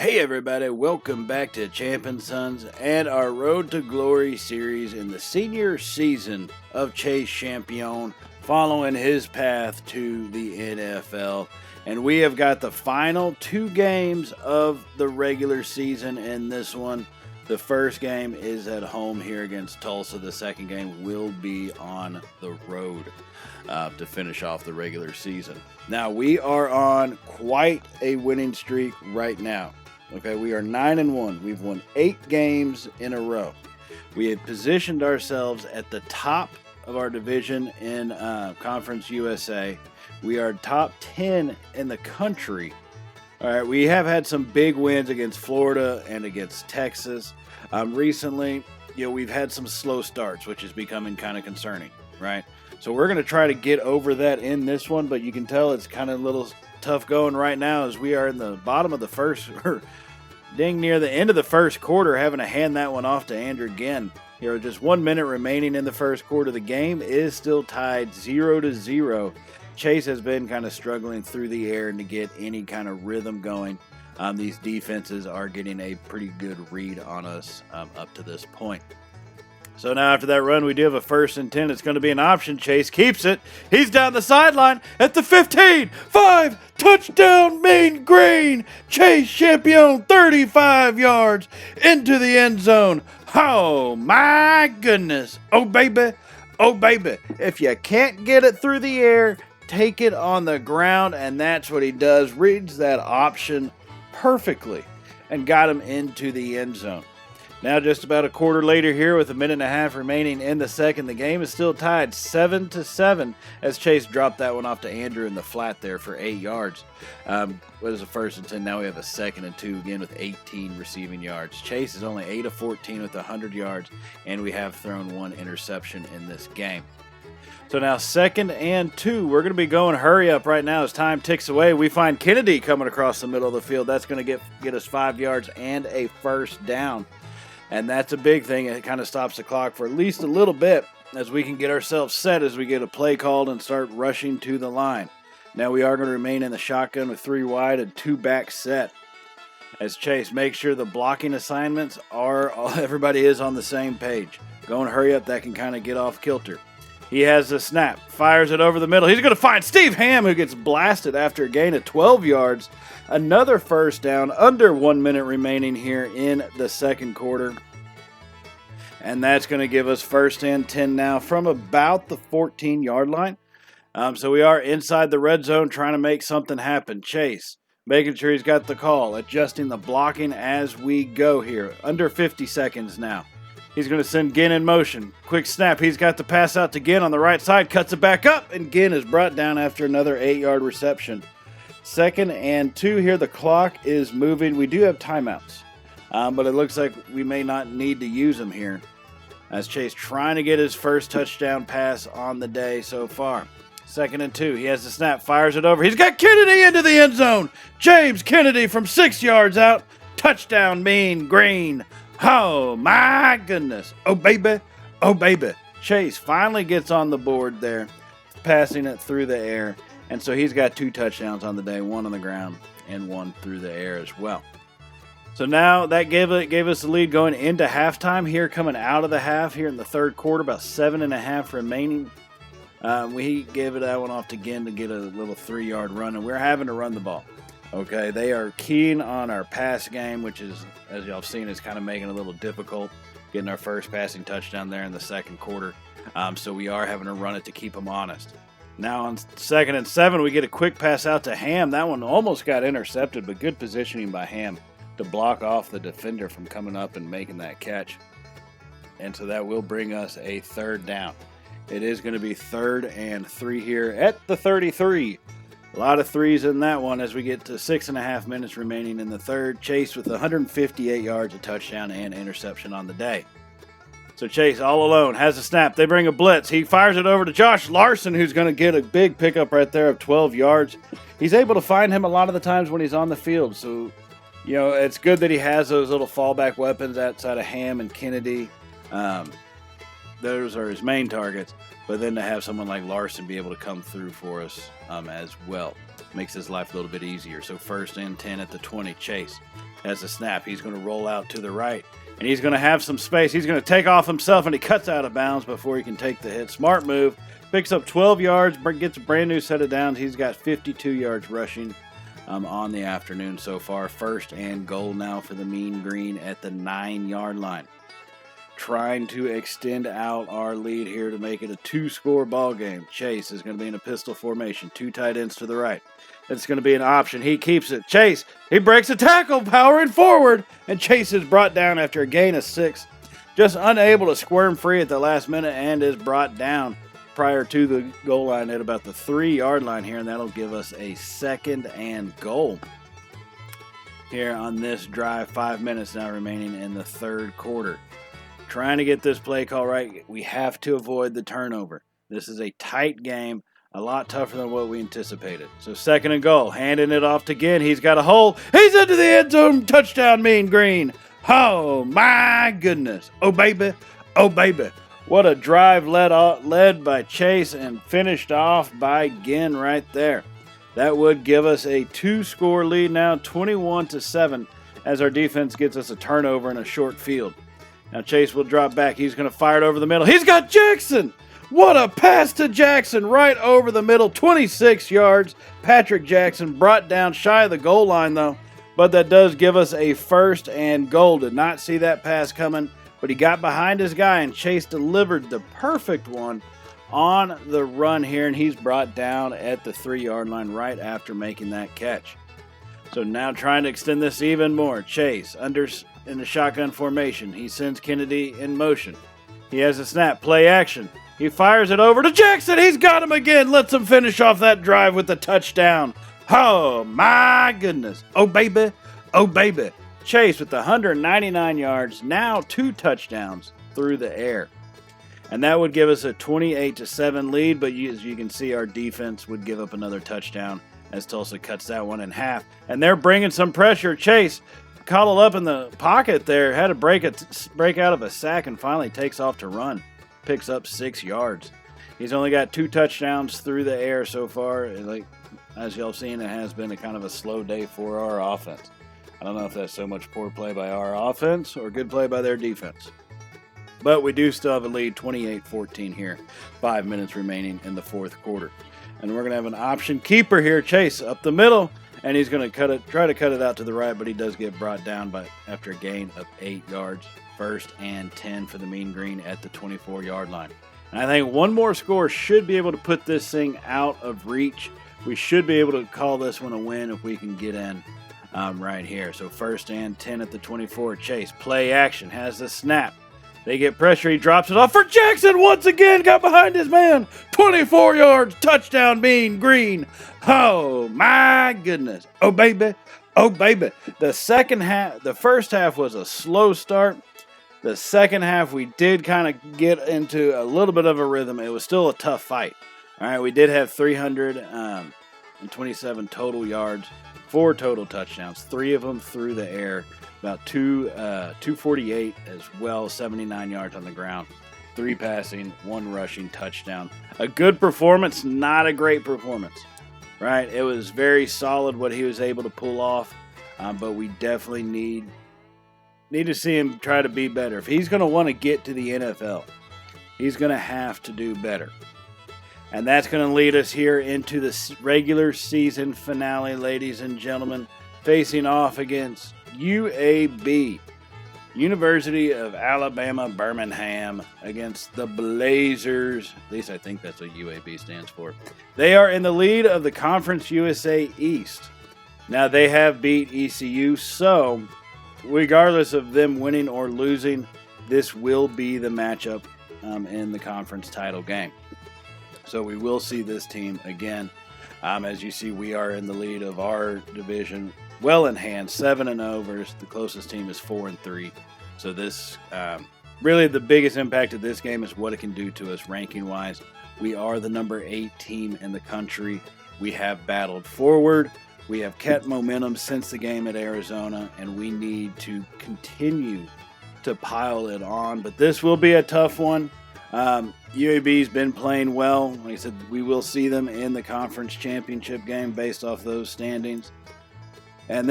Hey everybody, welcome back to Champion Sons and our Road to Glory series in the senior season of Chase Champion, following his path to the NFL. And we have got the final two games of the regular season in this one. The first game is at home here against Tulsa. The second game will be on the road to finish off the regular season. Now, we are on quite a winning streak right now. Okay, we are 9-1. We've won 8 games in a row. We have positioned ourselves at the top of our division in Conference USA. We are top 10 in the country. All right, we have had some big wins against Florida and against Texas. Recently, we've had some slow starts, which is becoming kind of concerning, right? So we're going to try to get over that in this one, but you can tell it's kind of a little tough going right now as we are in the bottom of the first, dang near the end of the first quarter, having to hand that one off to Andrew again. Just 1 minute remaining in the first quarter. The game is still tied 0-0. Chase has been kind of struggling through the air and to get any kind of rhythm going. These defenses are getting a pretty good read on us up to this point. So now after that run, we do have a 1st and 10. It's going to be an option. Chase keeps it. He's down the sideline at the 15. 5, touchdown, Mean Green. Chase Champion, 35 yards into the end zone. Oh, my goodness. Oh, baby. Oh, baby. If you can't get it through the air, take it on the ground, and that's what he does. Reads that option perfectly and got him into the end zone. Now just about a quarter later here with 1.5 minutes remaining in the second, the game is still tied 7-7 as Chase dropped that one off to Andrew in the flat there for 8 yards. What is a 1st and 10? Now we have a 2nd and 2 again with 18 receiving yards. Chase is only 8 of 14 with 100 yards, and we have thrown 1 interception in this game. So now 2nd and 2. We're going to be going hurry up right now as time ticks away. We find Kennedy coming across the middle of the field. That's going to get us 5 yards and a 1st down. And that's a big thing. It kind of stops the clock for at least a little bit as we can get ourselves set as we get a play called and start rushing to the line. Now we are going to remain in the shotgun with 3 wide and 2 back set. As Chase makes sure the blocking assignments everybody is on the same page. Going hurry up, that can kind of get off kilter. He has the snap, fires it over the middle. He's going to find Steve Ham, who gets blasted after a gain of 12 yards. Another 1st down, under 1 minute remaining here in the second quarter. And that's going to give us 1st and 10 now from about the 14-yard line. So we are inside the red zone trying to make something happen. Chase making sure he's got the call, adjusting the blocking as we go here. Under 50 seconds now. He's going to send Ginn in motion. Quick snap. He's got the pass out to Ginn on the right side. Cuts it back up, and Ginn is brought down after another 8-yard reception. 2nd and 2 here. The clock is moving. We do have timeouts, but it looks like we may not need to use them here as Chase trying to get his first touchdown pass on the day so far. 2nd and 2. He has the snap. Fires it over. He's got Kennedy into the end zone. James Kennedy from 6 yards out. Touchdown, Mean Green. Oh, my goodness. Oh, baby. Oh, baby. Chase finally gets on the board there, passing it through the air. And so he's got 2 touchdowns on the day, 1 on the ground and 1 through the air as well. So now that gave us the lead going into halftime here, coming out of the half here in the third quarter, about 7.5 remaining. We gave that one off to Ginn to get a little 3-yard run, and we're having to run the ball. Okay, they are keen on our pass game, which is, as y'all have seen, is kind of making it a little difficult getting our first passing touchdown there in the second quarter. So we are having to run it to keep them honest. Now on 2nd and 7, we get a quick pass out to Ham. That one almost got intercepted, but good positioning by Ham to block off the defender from coming up and making that catch. And so that will bring us a 3rd down. It is going to be 3rd and 3 here at the 33. A lot of 3s in that one as we get to 6.5 minutes remaining in the third. Chase with 158 yards, a touchdown, and interception on the day. So Chase all alone has a snap. They bring a blitz. He fires it over to Josh Larson, who's going to get a big pickup right there of 12 yards. He's able to find him a lot of the times when he's on the field. So, it's good that he has those little fallback weapons outside of Ham and Kennedy. Those are his main targets. But then to have someone like Larson be able to come through for us as well makes his life a little bit easier. So 1st and 10 at the 20, Chase. Has a snap. He's going to roll out to the right. And he's going to have some space. He's going to take off himself, and he cuts out of bounds before he can take the hit. Smart move. Picks up 12 yards, gets a brand new set of downs. He's got 52 yards rushing on the afternoon so far. First and goal now for the Mean Green at the 9-yard line. Trying to extend out our lead here to make it a 2-score ball game. Chase is going to be in a pistol formation. 2 tight ends to the right. That's going to be an option. He keeps it. Chase, he breaks a tackle, powering forward, and Chase is brought down after a gain of 6. Just unable to squirm free at the last minute and is brought down prior to the goal line at about the 3-yard line here, and that'll give us a 2nd and goal here on this drive. 5 minutes now remaining in the third quarter. Trying to get this play call right. We have to avoid the turnover. This is a tight game. A lot tougher than what we anticipated. So 2nd and goal. Handing it off to Ginn. He's got a hole. He's into the end zone. Touchdown, Mean Green. Oh, my goodness. Oh, baby. Oh, baby. What a drive led by Chase and finished off by Ginn right there. That would give us a 2-score lead now, 21-7, as our defense gets us a turnover in a short field. Now Chase will drop back. He's going to fire it over the middle. He's got Jackson. What a pass to Jackson right over the middle, 26 yards. Patrick Jackson brought down shy of the goal line, though, but that does give us a 1st and goal. Did not see that pass coming, but he got behind his guy, and Chase delivered the perfect one on the run here, and he's brought down at the 3-yard line right after making that catch. So now trying to extend this even more. Chase in the shotgun formation. He sends Kennedy in motion. He has a snap, play action. He fires it over to Jackson. He's got him again. Lets him finish off that drive with the touchdown. Oh, my goodness. Oh, baby. Oh, baby. Chase with the 199 yards, now 2 touchdowns through the air. And that would give us a 28-7 lead, but as you can see, our defense would give up another touchdown as Tulsa cuts that one in half. And they're bringing some pressure. Chase coddled up in the pocket there, had to break out of a sack, and finally takes off to run. Picks up 6 yards. He's only got 2 touchdowns through the air so far. As y'all seen, it has been a kind of a slow day for our offense. I don't know if that's so much poor play by our offense or good play by their defense. But we do still have a lead, 28-14 here. 5 minutes remaining in the fourth quarter. And we're going to have an option keeper here. Chase up the middle, and he's going to try to cut it out to the right, but he does get brought down after a gain of 8 yards. 1st and 10 for the Mean Green at the 24-yard line. And I think one more score should be able to put this thing out of reach. We should be able to call this one a win if we can get in right here. So 1st and 10 at the 24. Chase, play action, has the snap. They get pressure. He drops it off for Jackson once again. Got behind his man. 24 yards. Touchdown, Mean Green. Oh, my goodness. Oh, baby. Oh, baby. The first half was a slow start. The second half, we did kind of get into a little bit of a rhythm. It was still a tough fight. All right, we did have 327 total yards, 4 total touchdowns, 3 of them through the air, about 248 as well, 79 yards on the ground, 3 passing, 1 rushing touchdown. A good performance, not a great performance, right? It was very solid what he was able to pull off, but we definitely need to see him try to be better. If he's going to want to get to the NFL, he's going to have to do better. And that's going to lead us here into the regular season finale, ladies and gentlemen, facing off against UAB, University of Alabama, Birmingham, against the Blazers. At least I think that's what UAB stands for. They are in the lead of the Conference USA East. Now, they have beat ECU, so regardless of them winning or losing, this will be the matchup in the conference title game. So we will see this team again. As you see, we are in the lead of our division, well in hand, 7-0 versus the closest team is 4-3. So this really the biggest impact of this game is what it can do to us ranking-wise. We are the number 8 team in the country. We have battled forward. We have kept momentum since the game at Arizona, and we need to continue to pile it on. But this will be a tough one. UAB's been playing well. Like I said, we will see them in the conference championship game based off those standings. And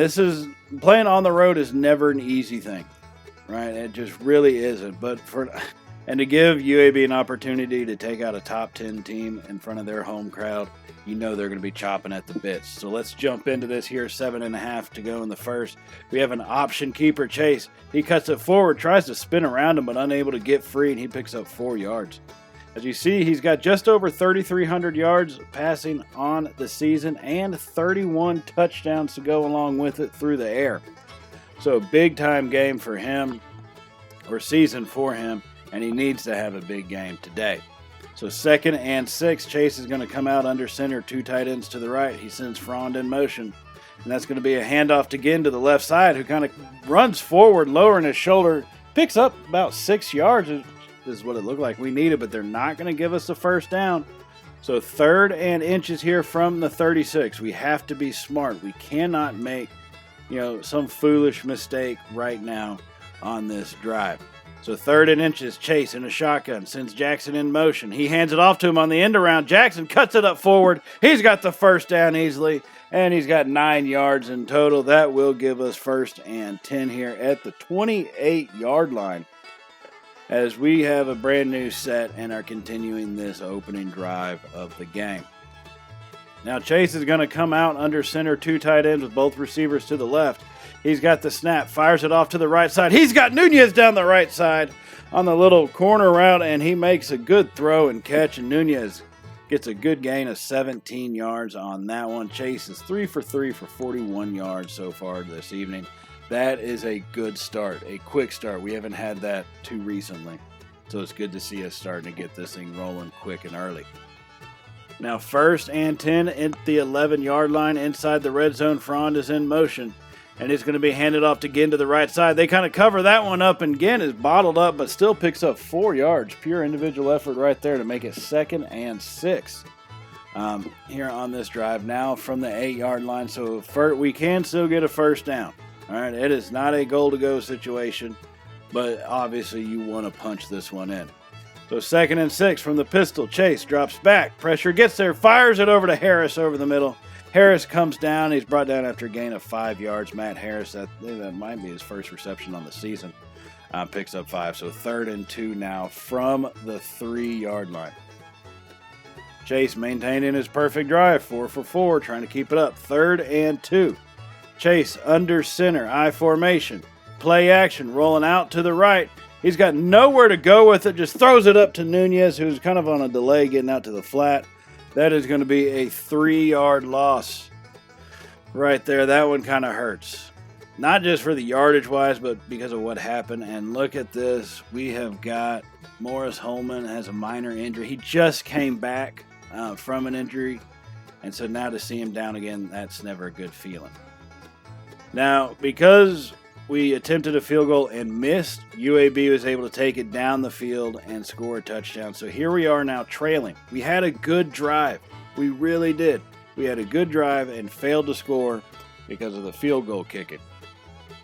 playing on the road is never an easy thing, right? It just really isn't. And to give UAB an opportunity to take out a top 10 team in front of their home crowd, you know they're going to be chopping at the bits. So let's jump into this here. 7.5 to go in the first. We have an option keeper, Chase. He cuts it forward, tries to spin around him, but unable to get free, and he picks up 4 yards. As you see, he's got just over 3,300 yards passing on the season and 31 touchdowns to go along with it through the air. So big-time game for him, or season for him, and he needs to have a big game today. So 2nd and 6, Chase is going to come out under center, 2 tight ends to the right. He sends Frond in motion, and that's going to be a handoff to Ginn to the left side, who kind of runs forward, lowering his shoulder, picks up about 6 yards. This is what it looked like we needed, but they're not going to give us the first down. So 3rd and inches here from the 36. We have to be smart. We cannot make, some foolish mistake right now on this drive. So 3rd and inches, Chase in a shotgun, sends Jackson in motion. He hands it off to him on the end around. Jackson cuts it up forward. He's got the first down easily, and he's got 9 yards in total. That will give us 1st and 10 here at the 28-yard line, as we have a brand new set and are continuing this opening drive of the game. Now Chase is going to come out under center, 2 tight ends with both receivers to the left. He's got the snap, fires it off to the right side. He's got Nunez down the right side on the little corner route, and he makes a good throw and catch, and Nunez gets a good gain of 17 yards on that one. Chase is 3 for 3 for 41 yards so far this evening. That is a good start, a quick start. We haven't had that too recently, so it's good to see us starting to get this thing rolling quick and early. Now 1st and 10 at the 11-yard line inside the red zone. Frond is in motion, and it's going to be handed off to Ginn to the right side. They kind of cover that one up, and Ginn is bottled up but still picks up 4 yards. Pure individual effort right there to make it 2nd and 6 here on this drive now from the 8-yard line. So we can still get a first down. All right, it is not a goal-to-go situation, but obviously you want to punch this one in. So 2nd and 6 from the pistol. Chase drops back. Pressure gets there. Fires it over to Harris over the middle. Harris comes down. He's brought down after a gain of 5 yards. Matt Harris, that might be his first reception on the season, picks up 5. So 3rd and 2 now from the 3-yard line. Chase maintaining his perfect drive. 4 for 4, trying to keep it up. 3rd and 2. Chase under center. I formation. Play action. Rolling out to the right. He's got nowhere to go with it. Just throws it up to Nunez, who's kind of on a delay getting out to the flat. That is going to be a 3-yard loss right there. That one kind of hurts. Not just for the yardage-wise, but because of what happened. And look at this. We have got Morris Holman has a minor injury. He just came back from an injury. And so now to see him down again, that's never a good feeling. Now, because we attempted a field goal and missed, UAB was able to take it down the field and score a touchdown. So here we are now trailing. We had a good drive. We really did. We had a good drive and failed to score because of the field goal kicking.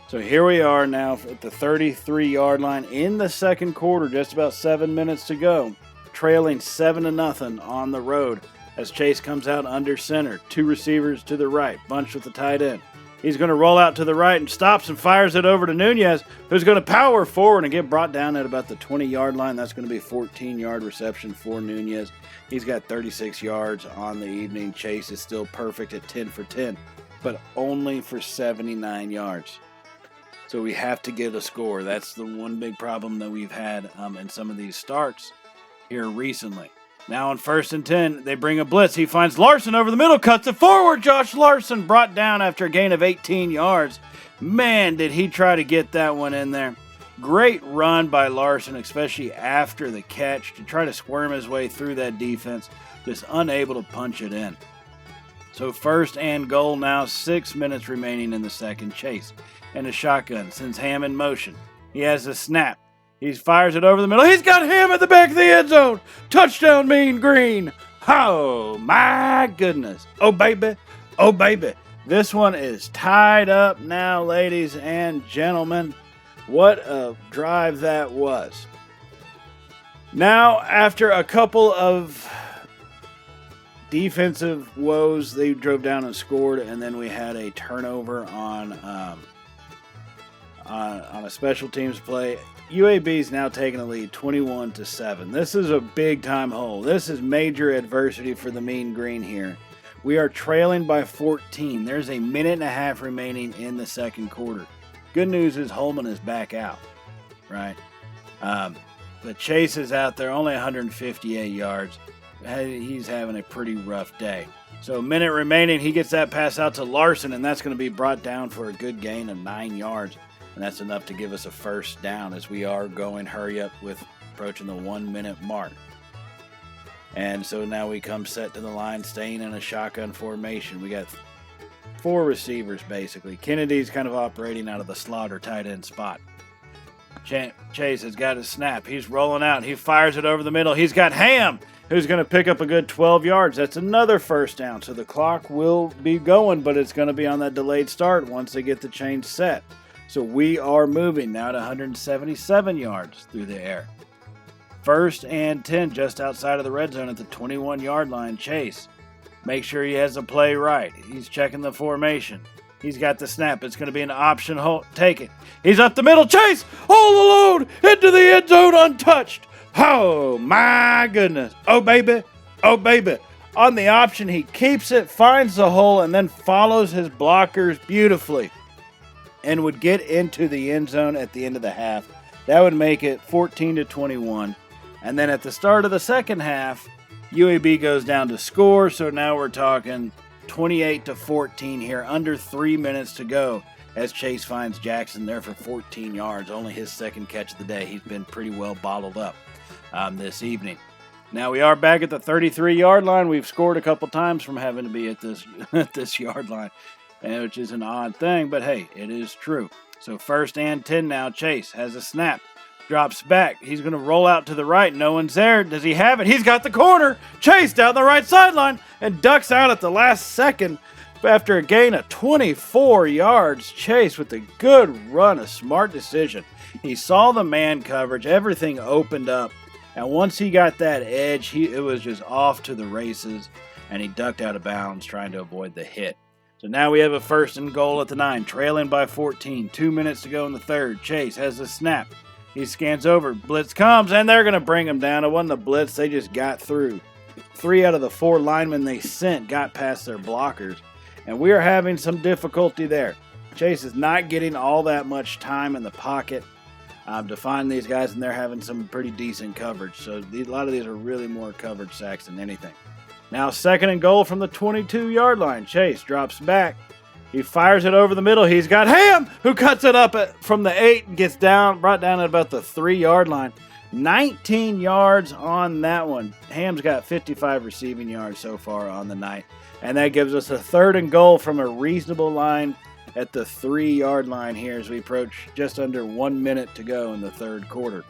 So here we are now at the 33-yard line in the second quarter, just about 7 minutes to go, trailing 7-0 on the road as Chase comes out under center. 2 receivers to the right, bunched with the tight end. He's going to roll out to the right and stops and fires it over to Nunez, who's going to power forward and get brought down at about the 20-yard line. That's going to be a 14-yard reception for Nunez. He's got 36 yards on the evening. Chase is still perfect at 10 for 10, but only for 79 yards. So we have to get a score. That's the one big problem that we've had in some of these starts here recently. Now on 1st and 10, they bring a blitz. He finds Larson over the middle, cuts it forward. Josh Larson brought down after a gain of 18 yards. Man, did he try to get that one in there. Great run by Larson, especially after the catch, to try to squirm his way through that defense, just unable to punch it in. So 1st and goal now, 6 minutes remaining in the second. Chase and a shotgun sends Ham in motion. He has a snap. He fires it over the middle. He's got Ham at the back of the end zone. Touchdown, Mean Green. Oh, my goodness. Oh, baby. Oh, baby. This one is tied up now, ladies and gentlemen. What a drive that was. Now, after a couple of defensive woes, they drove down and scored, and then we had a turnover on a special teams play. UAB's now taking the lead 21-7. This is a big-time hole. This is major adversity for the Mean Green here. We are trailing by 14. There's a minute and a half remaining in the second quarter. Good news is Holman is back out, right? But Chase is out there, only 158 yards. He's having a pretty rough day. So a minute remaining, he gets that pass out to Larson, and that's going to be brought down for a good gain of 9 yards. And that's enough to give us a first down as we are going hurry up with approaching the 1 minute mark. And so now we come set to the line, staying in a shotgun formation. We got 4 receivers basically. Kennedy's kind of operating out of the slot or tight end spot. Chase has got his snap. He's rolling out. He fires it over the middle. He's got Ham, who's going to pick up a good 12 yards. That's another first down. So the clock will be going, but it's going to be on that delayed start once they get the change set. So we are moving now to 177 yards through the air. 1st and 10 just outside of the red zone at the 21-yard line. Chase, make sure he has the play right. He's checking the formation. He's got the snap. It's going to be an option. Take it. He's up the middle. Chase, all alone, into the end zone untouched. Oh, my goodness. Oh, baby. Oh, baby. On the option, he keeps it, finds the hole, and then follows his blockers beautifully and would get into the end zone at the end of the half. That would make it 14-21. And then at the start of the second half, UAB goes down to score. So now we're talking 28-14 here, under 3 minutes to go, as Chase finds Jackson there for 14 yards. Only his second catch of the day. He's been pretty well bottled up this evening. Now we are back at the 33-yard line. We've scored a couple times from having to be at this yard line, which is an odd thing, but hey, it is true. So 1st and 10 now. Chase has a snap, drops back. He's going to roll out to the right. No one's there. Does he have it? He's got the corner. Chase down the right sideline and ducks out at the last second after a gain of 24 yards. Chase with a good run, a smart decision. He saw the man coverage. Everything opened up. And once he got that edge, it was just off to the races, and he ducked out of bounds trying to avoid the hit. So now we have a 1st and goal at the 9, trailing by 14. 2 minutes to go in the third. Chase has the snap. He scans over. Blitz comes, and they're going to bring him down. It wasn't a blitz. They just got through. 3 out of the 4 linemen they sent got past their blockers, and we are having some difficulty there. Chase is not getting all that much time in the pocket to find these guys, and they're having some pretty decent coverage. So a lot of these are really more coverage sacks than anything. Now 2nd and goal from the 22-yard line. Chase drops back. He fires it over the middle. He's got Ham, who cuts it up from the 8 and gets brought down at about the 3-yard line. 19 yards on that one. Ham's got 55 receiving yards so far on the night. And that gives us a 3rd and goal from a reasonable line at the 3-yard line here as we approach just under 1 minute to go in the third quarter.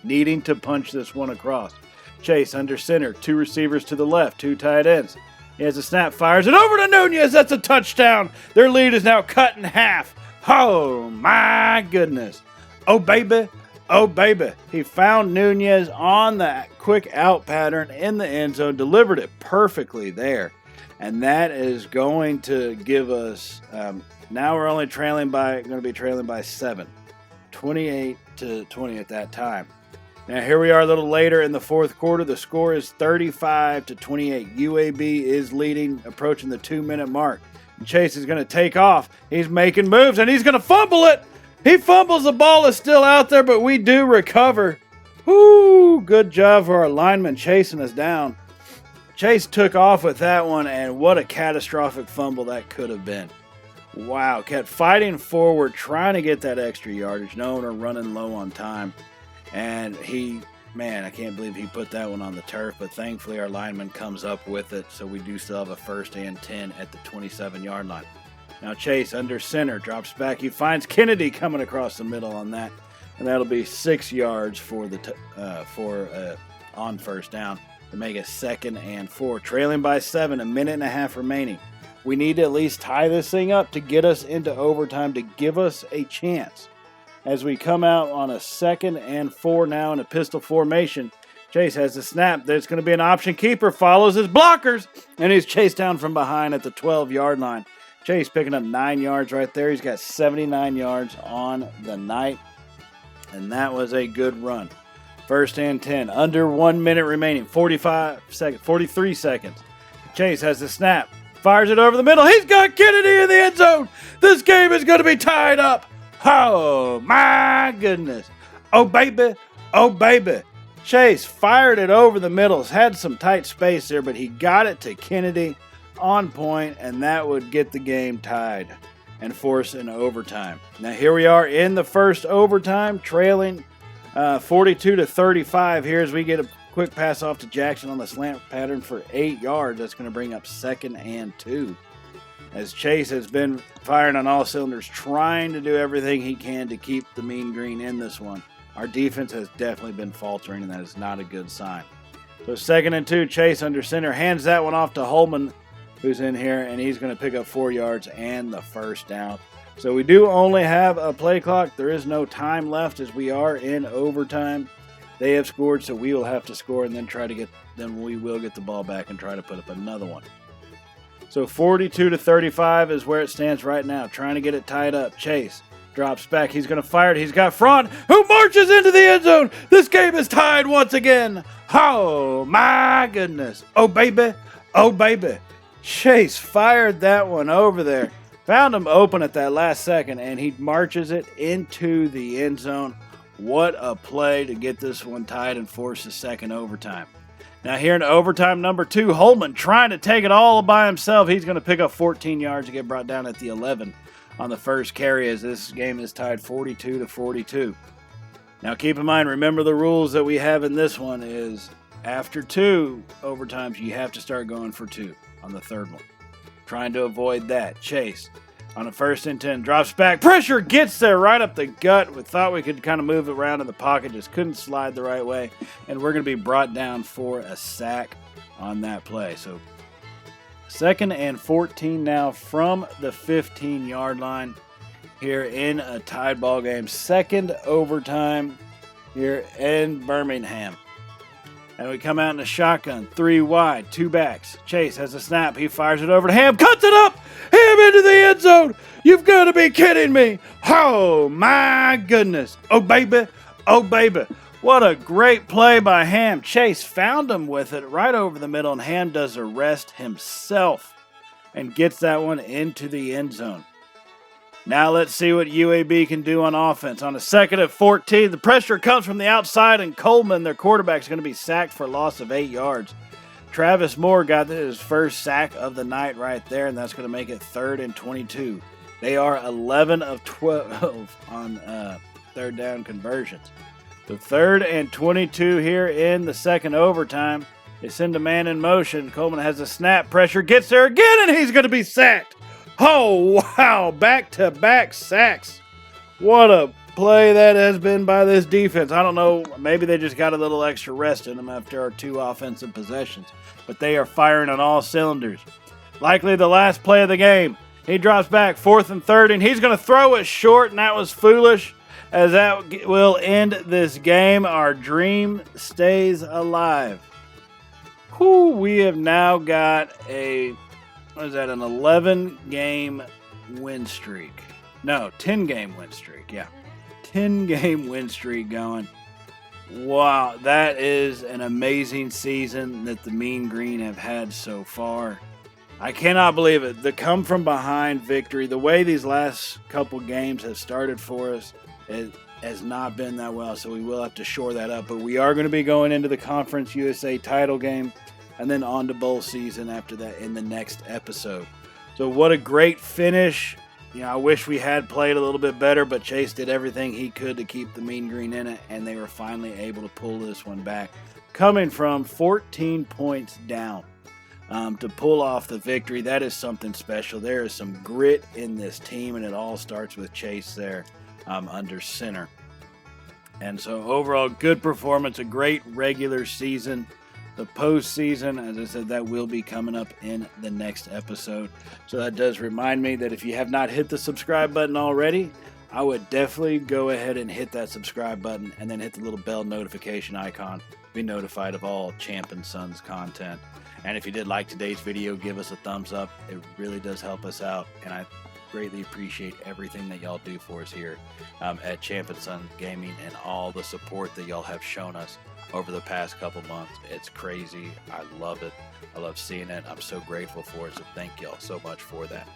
Needing to punch this one across. Chase under center, 2 receivers to the left, 2 tight ends. He has a snap, fires it over to Nunez. That's a touchdown. Their lead is now cut in half. Oh, my goodness. Oh, baby. Oh, baby. He found Nunez on the quick out pattern in the end zone, delivered it perfectly there. And that is going to give us, now we're only going to be trailing by 7. 28-20 at that time. Now here we are a little later in the fourth quarter. The score is 35-28. UAB is leading, approaching the 2-minute mark. And Chase is going to take off. He's making moves, and he's going to fumble it. He fumbles. The ball is still out there, but we do recover. Whoo! Good job for our lineman chasing us down. Chase took off with that one, and what a catastrophic fumble that could have been. Wow, kept fighting forward, trying to get that extra yardage, knowing we're running low on time. And I can't believe he put that one on the turf, but thankfully our lineman comes up with it, so we do still have a 1st and 10 at the 27-yard line. Now Chase under center, drops back. He finds Kennedy coming across the middle on that, and that'll be 6 yards for on first down to make it 2nd and 4. Trailing by 7, a minute and a half remaining. We need to at least tie this thing up to get us into overtime to give us a chance. As we come out on a 2nd and 4 now in a pistol formation, Chase has the snap. There's going to be an option keeper. Follows his blockers. And he's chased down from behind at the 12-yard line. Chase picking up 9 yards right there. He's got 79 yards on the night. And that was a good run. 1st and 10. Under 1 minute remaining. 43 seconds. Chase has the snap. Fires it over the middle. He's got Kennedy in the end zone. This game is going to be tied up. Oh, my goodness. Oh, baby. Oh, baby. Chase fired it over the middle. Had some tight space there, but he got it to Kennedy on point, and that would get the game tied and force an overtime. Now, here we are in the first overtime, trailing 42-35 here as we get a quick pass off to Jackson on the slant pattern for 8 yards. That's going to bring up 2nd and 2. As Chase has been firing on all cylinders, trying to do everything he can to keep the Mean Green in this one. Our defense has definitely been faltering, and that is not a good sign. So 2nd and 2, Chase under center, hands that one off to Holman, who's in here, and he's going to pick up 4 yards and the first down. So we do only have a play clock. There is no time left as we are in overtime. They have scored, so we will have to score and then we will get the ball back and try to put up another one. So 42-35 is where it stands right now, trying to get it tied up. Chase drops back. He's going to fire it. He's got Front, who marches into the end zone. This game is tied once again. Oh, my goodness. Oh, baby. Oh, baby. Chase fired that one over there. Found him open at that last second, and he marches it into the end zone. What a play to get this one tied and force the second overtime. Now here in overtime number 2, Holman trying to take it all by himself. He's going to pick up 14 yards and get brought down at the 11 on the first carry as this game is tied 42-42. Now keep in mind, remember the rules that we have in this one is after 2 overtimes, you have to start going for 2 on the third one. Trying to avoid that. Chase on a 1st and 10, drops back. Pressure gets there right up the gut. We thought we could kind of move it around in the pocket, just couldn't slide the right way. And we're going to be brought down for a sack on that play. So 2nd and 14 now from the 15-yard line here in a tied ball game. Second overtime here in Birmingham. And we come out in a shotgun, 3 wide, 2 backs. Chase has a snap. He fires it over to Ham. Cuts it up. Ham into the end zone. You've got to be kidding me. Oh, my goodness. Oh, baby. Oh, baby. What a great play by Ham. Chase found him with it right over the middle, and Ham does the rest himself and gets that one into the end zone. Now let's see what UAB can do on offense. On a 2nd and 14, the pressure comes from the outside, and Coleman, their quarterback, is going to be sacked for a loss of 8 yards. Travis Moore got his first sack of the night right there, and that's going to make it 3rd and 22. They are 11 of 12 on third down conversions. So 3rd and 22 here in the second overtime. They send a man in motion. Coleman has a snap. Pressure gets there again, and he's going to be sacked. Oh, wow. Back-to-back sacks. What a play that has been by this defense. I don't know. Maybe they just got a little extra rest in them after our 2 offensive possessions. But they are firing on all cylinders. Likely the last play of the game. He drops back 4th and 3rd, and he's going to throw it short, and that was foolish, as that will end this game. Our dream stays alive. Whew, we have now got an 11-game win streak. No, 10-game win streak, yeah. 10-game win streak going. Wow, that is an amazing season that the Mean Green have had so far. I cannot believe it. The come-from-behind victory, the way these last couple games have started for us, it has not been that well, so we will have to shore that up. But we are going to be going into the Conference USA title game and then on to bowl season after that in the next episode. So what a great finish. You know, I wish we had played a little bit better, but Chase did everything he could to keep the Mean Green in it, and they were finally able to pull this one back, coming from 14 points down. To pull off the victory, that is something special. There is some grit in this team, and it all starts with Chase there under center. And so overall, good performance, a great regular season. The postseason, as I said, that will be coming up in the next episode. So that does remind me that if you have not hit the subscribe button already, I would definitely go ahead and hit that subscribe button and then hit the little bell notification icon. Be notified of all Champ and Sons content. And if you did like today's video, give us a thumbs up. It really does help us out, and I greatly appreciate everything that y'all do for us here at Champ and Sons Gaming and all the support that y'all have shown us over the past couple months. It's crazy. I love it. I love seeing it. I'm so grateful for it, so thank y'all so much for that.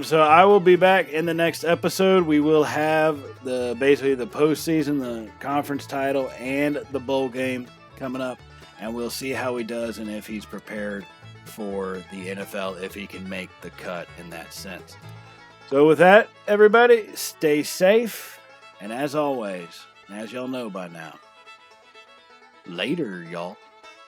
So I will be back in the next episode. We will have basically the postseason, the conference title, and the bowl game coming up, and we'll see how he does and if he's prepared for the NFL, if he can make the cut in that sense. So with that, everybody, stay safe, and as always, as y'all know by now, later, y'all.